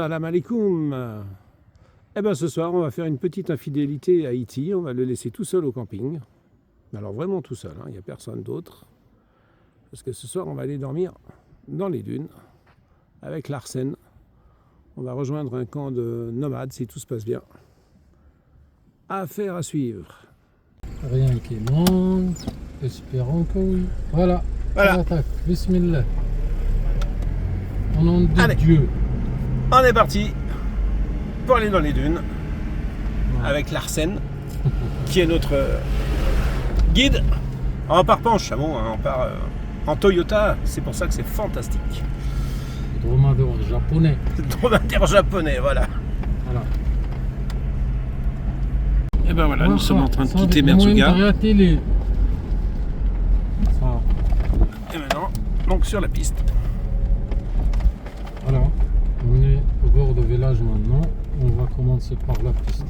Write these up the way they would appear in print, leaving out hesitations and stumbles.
Salam alaikum. Eh bien ce soir on va faire une petite infidélité à Iti, on va le laisser tout seul au camping. Alors vraiment tout seul, il n'y a personne d'autre. Parce que ce soir on va aller dormir dans les dunes avec Larsen. On va rejoindre un camp de nomades si tout se passe bien. Affaire à suivre. Rien qui manque, espérons que oui. Voilà. Attaque. Bismillah. Au nom de Dieu. On est parti pour aller dans les dunes avec Larsen qui est notre guide. On part pas en chameau, on part en Toyota, c'est pour ça que c'est fantastique. Dromadaire japonais. Dromadaire japonais, voilà. Et ben voilà, nous sommes en train de quitter Merzouga. Et maintenant, donc sur la piste. Voilà, on est au bord de village maintenant. On va commencer par la piste.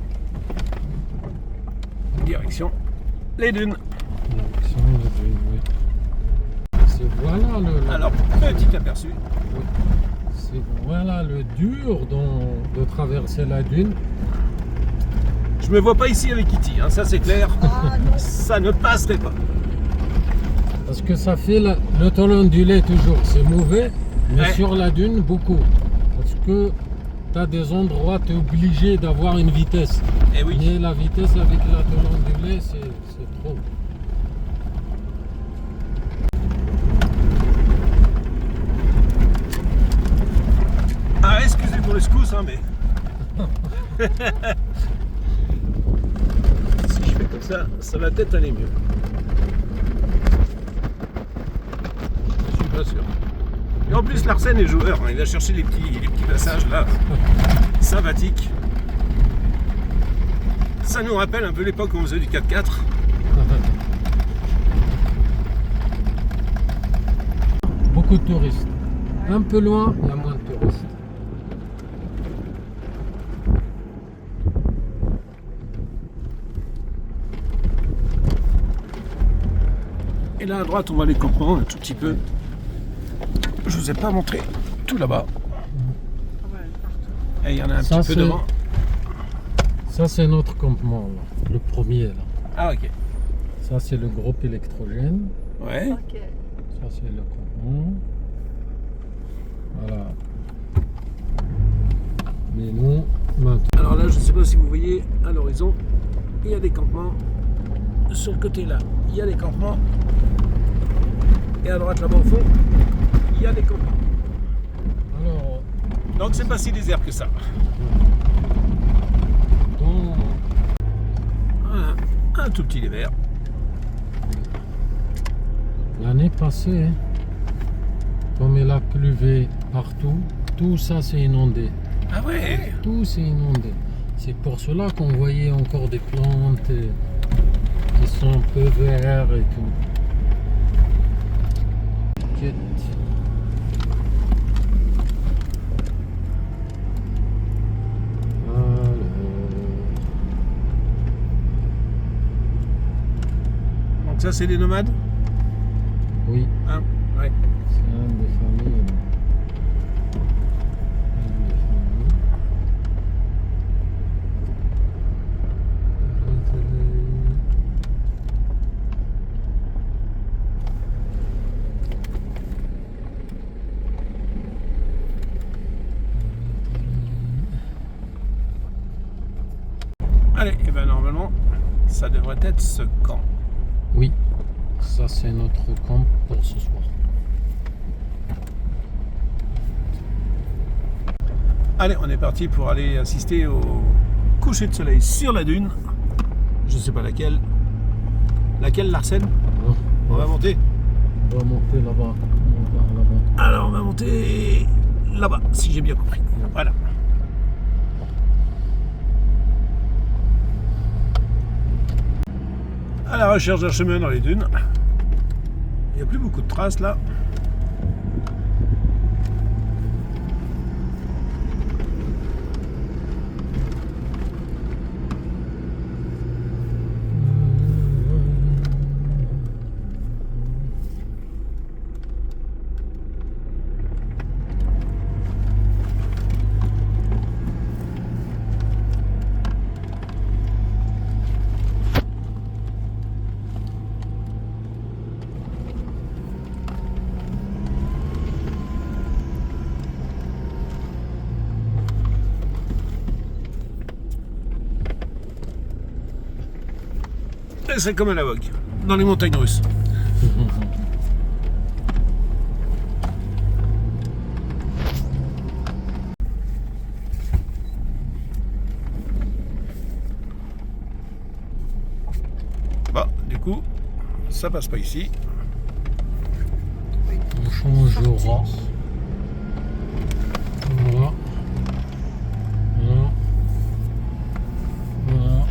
Direction les dunes. Direction les dunes, oui. C'est voilà le. Alors, petit aperçu. Oui. C'est voilà le dur de traverser la dune. Je me vois pas ici avec Kitty, ça c'est clair. Ça ne passerait pas. Parce que ça fait le talon du lait toujours, c'est mauvais, mais sur la dune beaucoup. Parce que tu as des endroits, tu es obligé d'avoir une vitesse. Et oui. Mais la vitesse avec la talon du lait, c'est trop. Ah, excusez pour le secousse, mais. Si je fais comme ça va peut-être aller mieux. Je suis pas sûr. Et en plus, Larsen est joueur, il va chercher les petits passages là, sympathiques. Ça nous rappelle un peu l'époque où on faisait du 4x4. Beaucoup de touristes. Un peu loin, il y a moins de touristes. Et là à droite, on va les campements un tout petit peu. Je vous ai pas montré tout là-bas. Et il y en a un petit peu devant. Ça c'est notre campement, là. Le premier là. Ah ok. Ça c'est le groupe électrogène. Ouais. Okay. Ça c'est le campement. Voilà. Mais nous, maintenant. Alors là, je ne sais pas si vous voyez à l'horizon, il y a des campements. Sur le côté là, il y a des campements. Et à droite là-bas au fond, il y a des campements. Alors, donc c'est pas si désert que ça. Voilà, un tout petit désert. L'année passée, comme il a plu partout, tout ça s'est inondé. Ah ouais. Tout s'est inondé. C'est pour cela qu'on voyait encore des plantes qui sont un peu vertes et tout. Donc ça c'est des nomades? Oui. Hein? Ouais. C'est un des familles. Allez, et bien normalement, ça devrait être ce camp. Oui, ça c'est notre camp pour ce soir. Allez, on est parti pour aller assister au coucher de soleil sur la dune. Je sais pas laquelle. Laquelle, Larsen? On va monter. On va monter là-bas. Alors on va monter là-bas, si j'ai bien compris. Voilà. À la recherche d'un chemin dans les dunes. Il n'y a plus beaucoup de traces là. Et c'est comme à la vogue, dans les montagnes russes. Bah, du coup, ça passe pas ici. On changera. Voilà. Voilà. Voilà.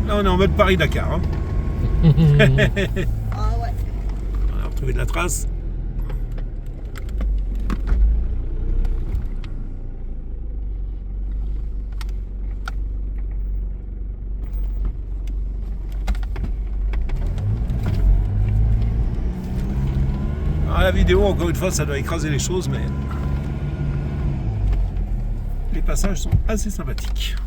Là, on est en mode Paris-Dakar. Hein. Ah ouais. On a retrouvé de la trace. Alors, la vidéo, encore une fois, ça doit écraser les choses, mais les passages sont assez sympathiques.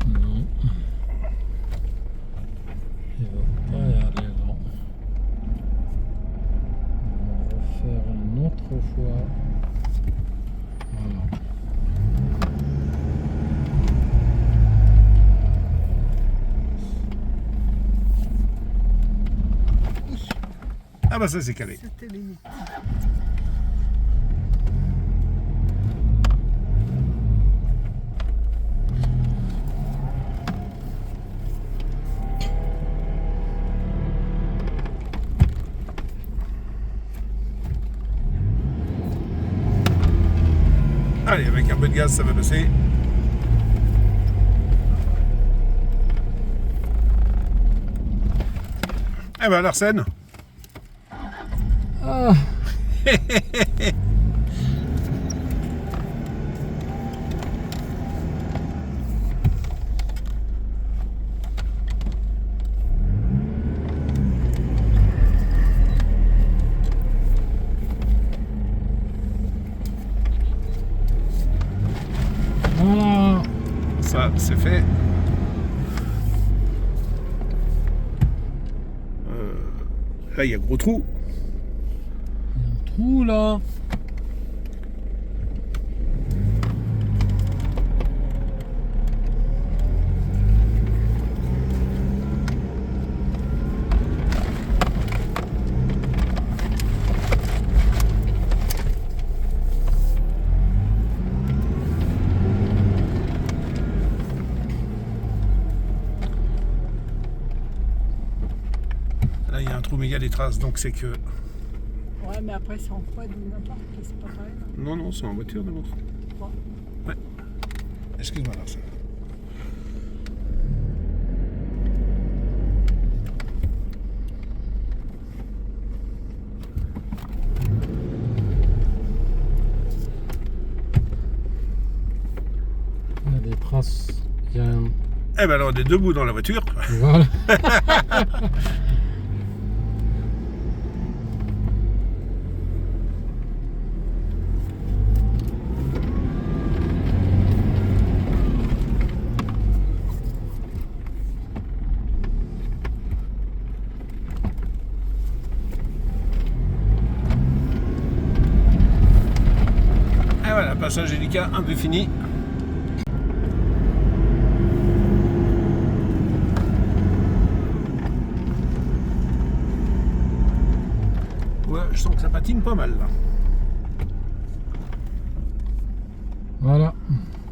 Non. Il va pas y aller là. On va refaire une autre fois. Voilà. Ah bah ça c'est calé. C'était limite. Allez, avec un peu de gaz, ça va passer. Eh ben Larsen. Ah. Voilà. Ça, c'est fait. Là, il y a gros trou. Il y a un trou là. Là, il y a un trou méga des traces, donc c'est que... Ouais, mais après, c'est en quad ou n'importe, c'est pas pareil. Non, non, c'est en voiture de l'autre. Ouais. Excuse-moi, Larsen. Il y a des traces. Il y a un... Eh ben alors, on est debout dans la voiture. Voilà. Et voilà, passage délicat, un peu fini. Ouais, je sens que ça patine pas mal là. Voilà.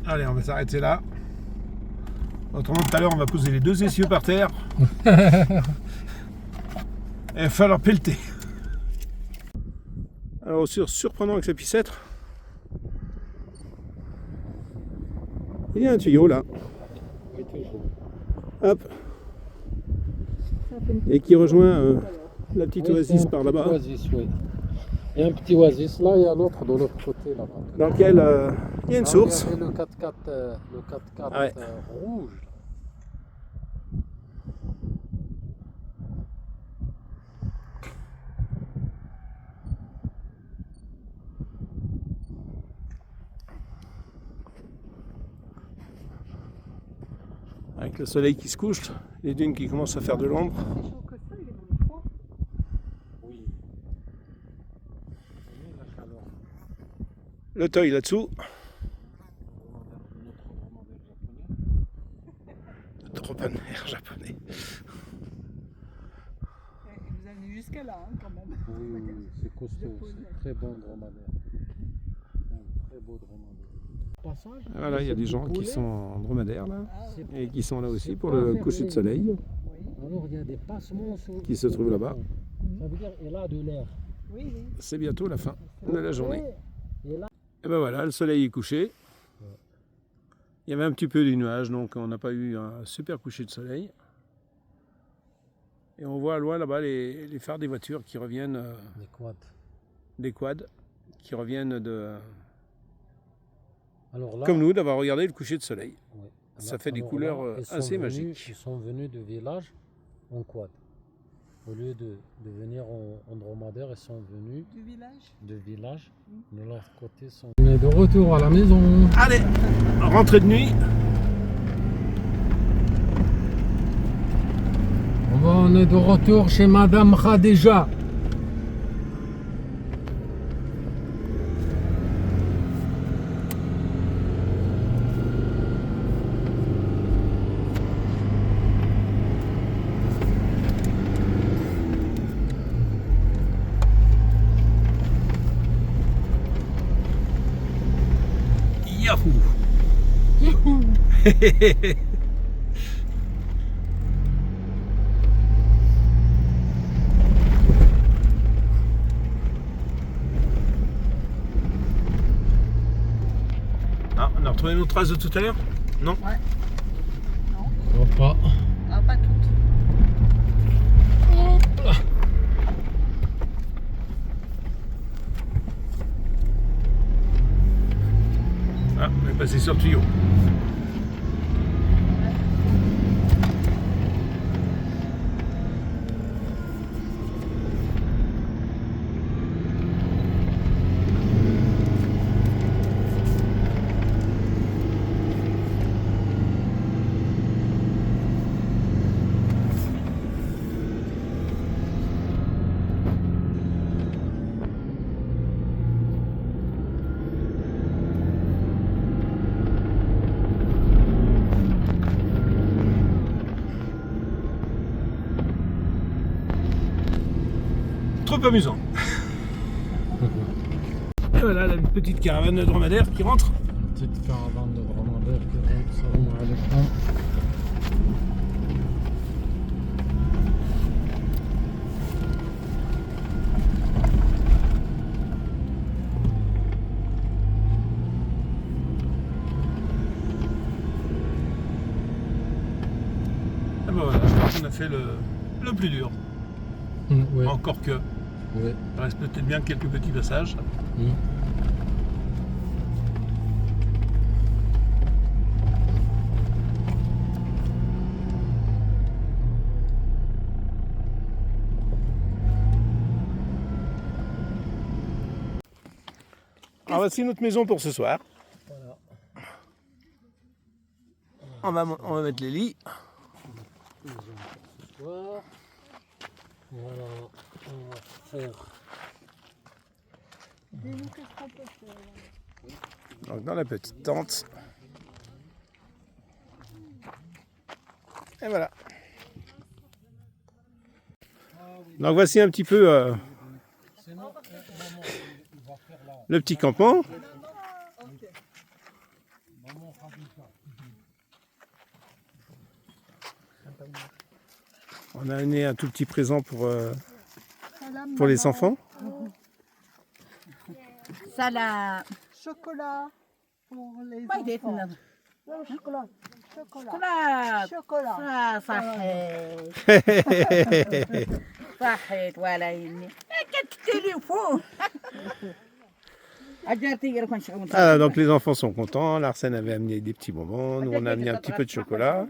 Allez, on va s'arrêter là. Autrement, tout à l'heure, on va poser les deux essieux par terre. Et il va falloir pelleter. Alors, surprenant avec sa piscette, Il y a un tuyau là, Oui, toujours. hop, Ça fait une et qui rejoint la petite Oui, oasis c'est un par petit là-bas. Oasis, oui. Il y a un petit oasis là, il y a l'autre de l'autre côté là-bas. Dans lequel il y a une source. Regardez le 4x4, le 4x4 Ouais. rouge. Avec le soleil qui se couche, les dunes qui commencent à faire de l'ombre. si chaud que ça, il est dans le froid. Oui. Oui, la chaleur. Le toy là-dessous. Notre dromadaire japonais. Dromadaire japonais. Et vous allez jusqu'à là, hein, quand même. Oui, oui, oui, c'est costaud, c'est très bon dromadaire. C'est un très beau dromadaire. Passage, Voilà, il y a des gens qui sont en dromadaire là, et qui sont là aussi pour le coucher de soleil Oui, Alors il y a des passements qui se trouvent là-bas. Ça veut dire qu'il a de l'air. oui, oui. C'est bientôt la fin de la journée. Et là, Et ben voilà, le soleil est couché. Il y avait un petit peu de nuages, donc on n'a pas eu un super coucher de soleil. Et on voit loin là-bas les phares des voitures qui reviennent, les quads. des quads, qui reviennent de, Alors là, comme nous, d'avoir regardé le coucher de soleil. ouais. Ça Alors- fait des alors couleurs là, ils sont assez venus- magiques. Ils sont venus de village en quad. Au lieu de venir en dromadaire, ils sont venus Du village. de village. De l'autre côté, on est de retour à la maison. Allez, rentrée de nuit. On est de retour chez Madame Khadija. Yahoo! Ah, on a retrouvé nos traces de tout à l'heure? Non? Pas. Ah, pas toutes. Ah, on est passé sur le tuyau. Trop amusant. Et voilà la petite caravane de dromadaires qui rentre. Petite caravane de dromadaire qui rentre. Salam alaikum. Et ben voilà, je crois qu'on a fait le plus dur. Ouais. Encore que. Ouais. Il reste peut-être bien quelques petits passages. Alors voici notre maison pour ce soir. Voilà. On va mettre les lits. Ce soir. Voilà. On va faire. Dis-nous qu'est-ce qu'on peut faire. Donc dans la petite tente. Et voilà. Donc voici un petit peu le petit campement. On a amené un tout petit présent pour les enfants. Salam. Chocolat pour les Pas enfants. chocolat. شوكولات Chocolat. صحيت صحيت ولا يمي Téléphone. أجرتي غير كون شغل Ah, donc les enfants sont contents. Larsen avait amené des petits bonbons. Nous, on a amené un petit peu de chocolat.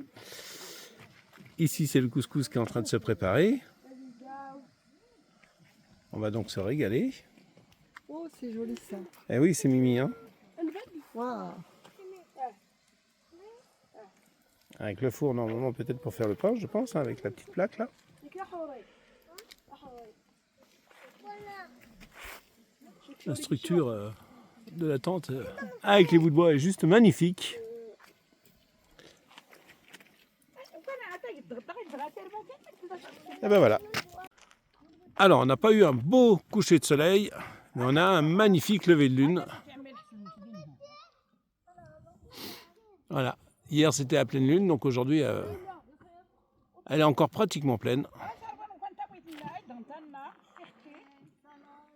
Ici, c'est le couscous qui est en train de se préparer. On va donc se régaler. Oh, c'est joli ça. Eh oui, c'est Mimi, hein. Waouh. Avec le four, normalement, peut-être pour faire le pain, je pense, hein, avec la petite plaque là. La structure de la tente avec les bouts de bois est juste magnifique. Et ben voilà. Alors, on n'a pas eu un beau coucher de soleil, mais on a un magnifique lever de lune. Voilà. Hier, c'était à pleine lune, donc aujourd'hui, elle est encore pratiquement pleine.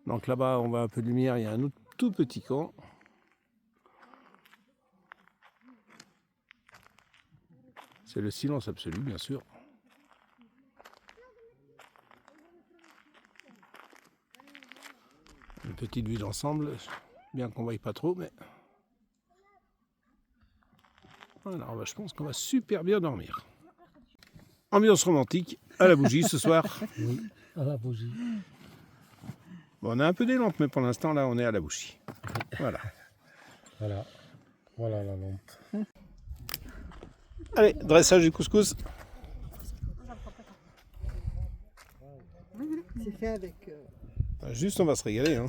Donc là-bas, on voit un peu de lumière, il y a un autre tout petit camp. C'est le silence absolu, bien sûr. Une petite vue d'ensemble, bien qu'on ne voie pas trop, mais... Voilà, je pense qu'on va super bien dormir. Ambiance romantique à la bougie ce soir. Oui, à la bougie. Bon, on a un peu des lampes, mais pour l'instant, là, on est à la bougie. Voilà. Voilà. Voilà la lampe. Allez, dressage du couscous. C'est fait avec. Juste, on va se régaler. Hein.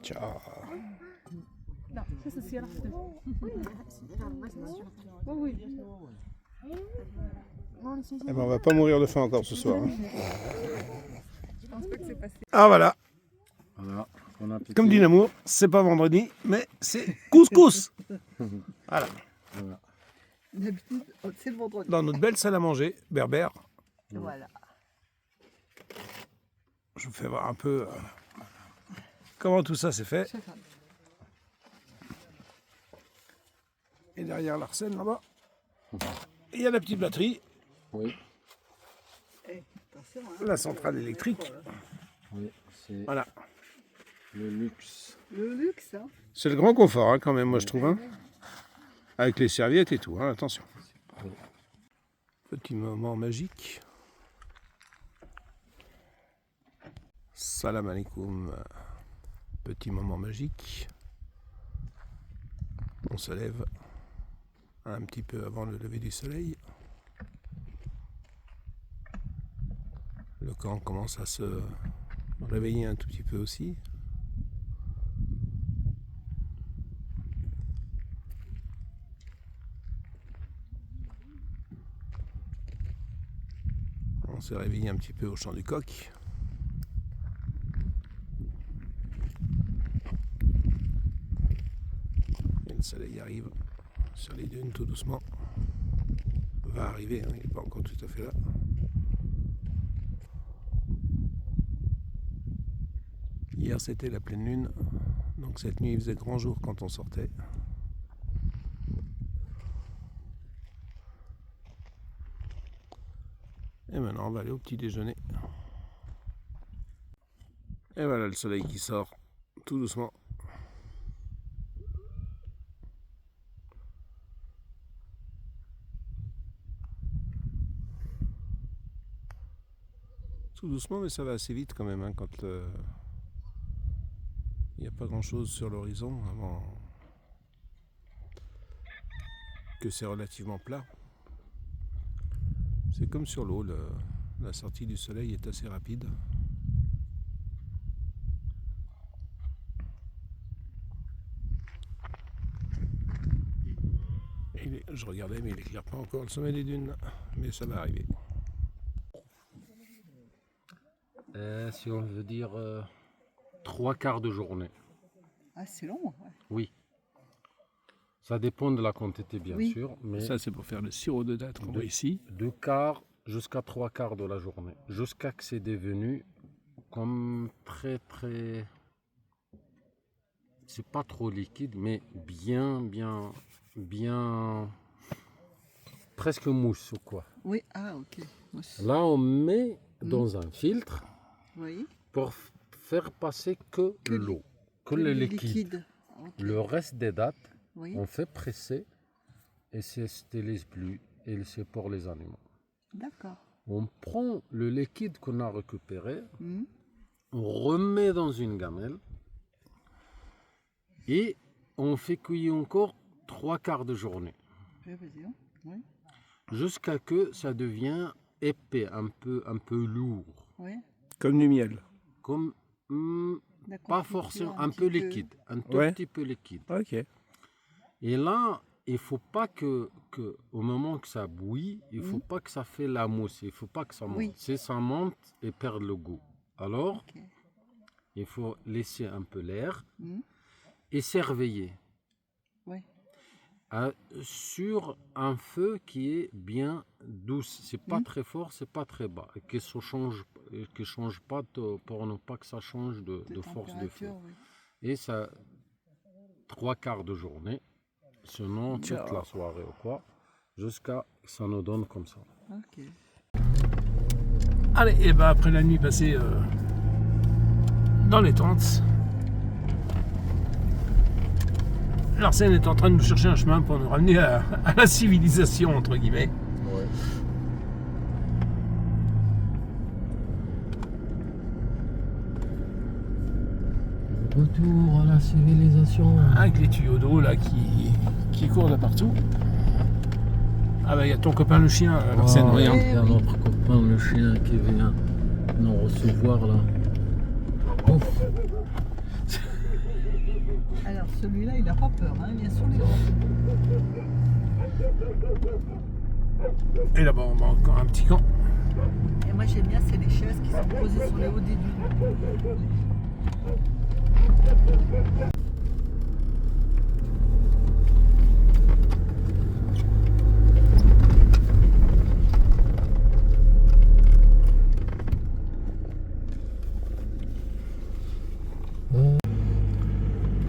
Ciao. Eh ben, on va pas mourir de faim encore ce soir. Hein. Ah voilà. Voilà. Bon appétit. Comme dit l'amour, c'est pas vendredi, mais c'est couscous. Voilà. Voilà. D'habitude, c'est le vendredi. Dans notre belle salle à manger, berbère. Voilà. Je vous fais voir un peu comment tout ça s'est fait. Et derrière l'arsène là-bas, il y a la petite batterie, Oui. Attention, hein. la centrale électrique. Oui. C'est Voilà. le luxe. Le luxe, hein. C'est le grand confort hein, quand même, moi je trouve. Hein. Avec les serviettes et tout, hein, attention. Oui. Petit moment magique. Salam alaikum. Petit moment magique. On se lève un petit peu avant le lever du soleil. Le camp commence à se réveiller un tout petit peu aussi. On s'est réveillé un petit peu au chant du coq. Et le soleil arrive sur les dunes tout doucement. Va arriver, hein, il n'est pas encore tout à fait là. Hier c'était la pleine lune, donc cette nuit il faisait grand jour quand on sortait. Et maintenant on va aller au petit déjeuner. Et voilà le soleil qui sort tout doucement. Tout doucement, mais ça va assez vite quand même, hein, quand il n'y a pas grand chose sur l'horizon avant que c'est relativement plat. C'est comme sur l'eau, la sortie du soleil est assez rapide. Je regardais, mais il n'éclaire pas encore le sommet des dunes, mais ça va arriver. Si on veut dire 3/4 de journée. Ah, c'est long. Ouais. Oui. Ça dépend de la quantité, bien Oui. sûr, mais Ça, c'est pour faire le sirop de date qu'on voit ici. 2/4 jusqu'à 3/4 de la journée. Jusqu'à que c'est devenu comme très très... C'est pas trop liquide, mais bien presque mousse ou quoi. Oui, ah ok. Mousse. Là, on met dans un filtre Oui. pour faire passer que l'eau, que le liquide. Ok. Le reste des dates, Oui. on fait presser et ça ne stérilise plus. Et c'est pour les animaux. D'accord. On prend le liquide qu'on a récupéré, Mhm. on remet dans une gamelle et on fait cuire encore 3/4 de journée. Oui, vas-y, hein. Oui. Jusqu'à que ça devient épais, un peu lourd. Oui. Comme du miel. Comme, La pas confiture, forcément, un un petit peu liquide, un tout Ouais. petit peu liquide. Ok. Et là, il ne faut pas que au moment que ça bouillit, il ne faut pas que ça fait la mousse, il ne faut pas que ça monte. Oui. Si ça monte, et perd le goût. Alors, Ok. il faut laisser un peu l'air Mhm. et surveiller Oui. sur un feu qui est bien douce. C'est pas très fort, c'est pas très bas. Et que ça change pas pour ne pas que ça change de force de feu. température, oui. Et ça, 3/4 de journée, sinon toute la soirée ou quoi, jusqu'à que ça nous donne comme ça. Ok. Allez, et ben après la nuit passée dans les tentes, Larsen est en train de nous chercher un chemin pour nous ramener à la civilisation, entre guillemets. Ouais. Retour à la civilisation. Avec les tuyaux d'eau là qui courent de partout. Ah bah il y a ton copain le chien, Larsen, Ah, regarde. il y a notre copain le chien qui vient nous recevoir là. Ouf. Alors celui-là, il n'a pas peur, hein, il vient sur les rangs. Et là-bas on a encore un petit camp. Et moi j'aime bien, c'est les chaises qui sont posées sur les hauts des dunes.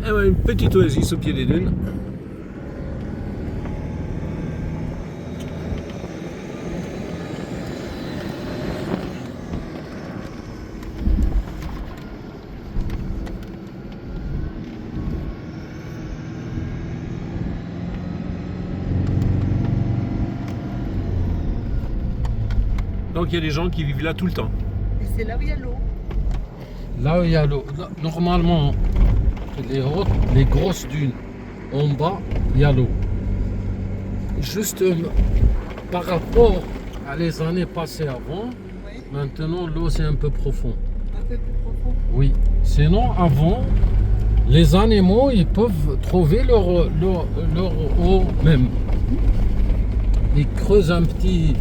Et ouais, une petite oasis au pied des dunes. Donc il y a des gens qui vivent là tout le temps. Et c'est là où il y a l'eau. Là où il y a l'eau, normalement, les grosses dunes, en bas, il y a l'eau. Juste par rapport à les années passées avant, Oui. maintenant l'eau c'est un peu profond. Un peu plus profond. Oui, sinon avant, les animaux ils peuvent trouver leur eau même. Ils creusent un petit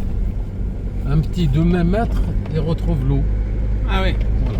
de même mètre et retrouvent l'eau. Ah oui. Voilà.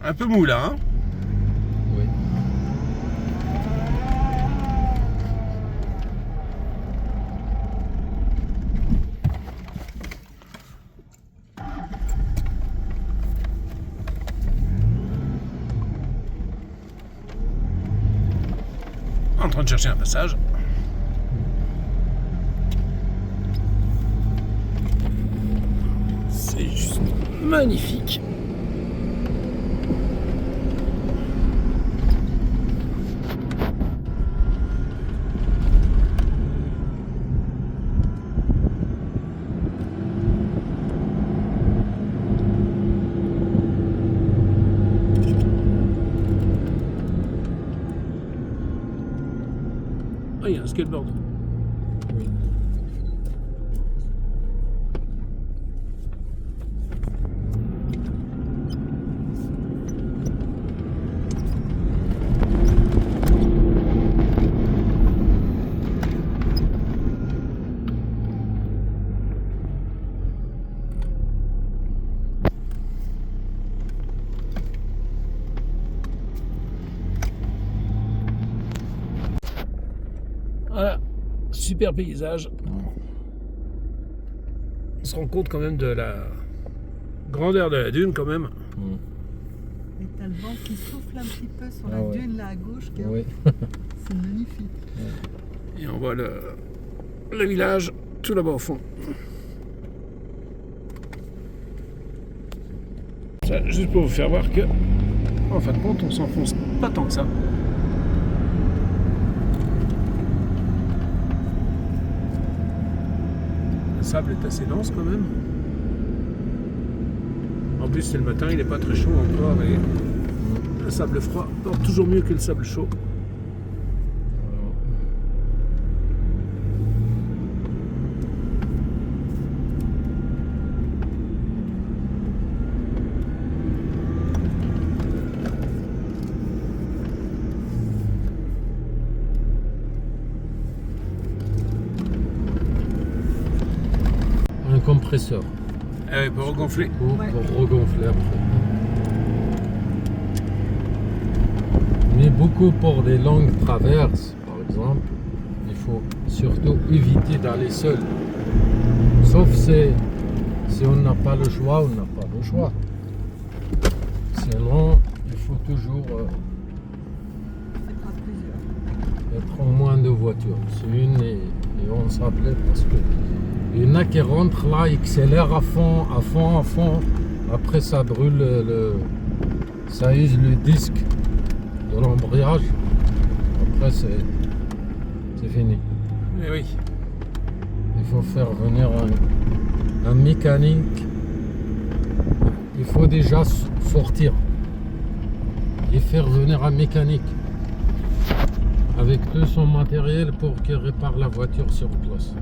Un peu mou là, hein. Oui. En train de chercher un passage. C'est juste magnifique. Ah, il y a un skateboard. Oui. Voilà, super paysage. On se rend compte quand même de la grandeur de la dune quand même. Mm. Et t'as le vent qui souffle un petit peu sur Ah la ouais. dune là à gauche. Oui. C'est magnifique. Et on voit le village tout là-bas au fond. Ça, juste pour vous faire voir que, en fin de compte, on s'enfonce pas tant que ça. Le sable est assez dense quand même. En plus, c'est le matin, il n'est pas très chaud encore. Et le sable froid porte toujours mieux que le sable chaud. Un compresseur Pour regonfler. pour regonfler après. Mais beaucoup pour des longues traverses, par exemple, il faut surtout éviter d'aller seul. Sauf si on n'a pas le choix, on n'a pas le choix. Sinon, il faut toujours C'est pas plusieurs. être en moins de voitures. C'est une et on s'appelait parce que il y en a qui rentrent là, ils accélèrent à fond. Après, ça brûle ça use le disque de l'embrayage. Après, c'est fini. Eh oui. Il faut faire venir un mécanique. Il faut déjà sortir et faire venir un mécanique avec tout son matériel pour qu'il répare la voiture sur place.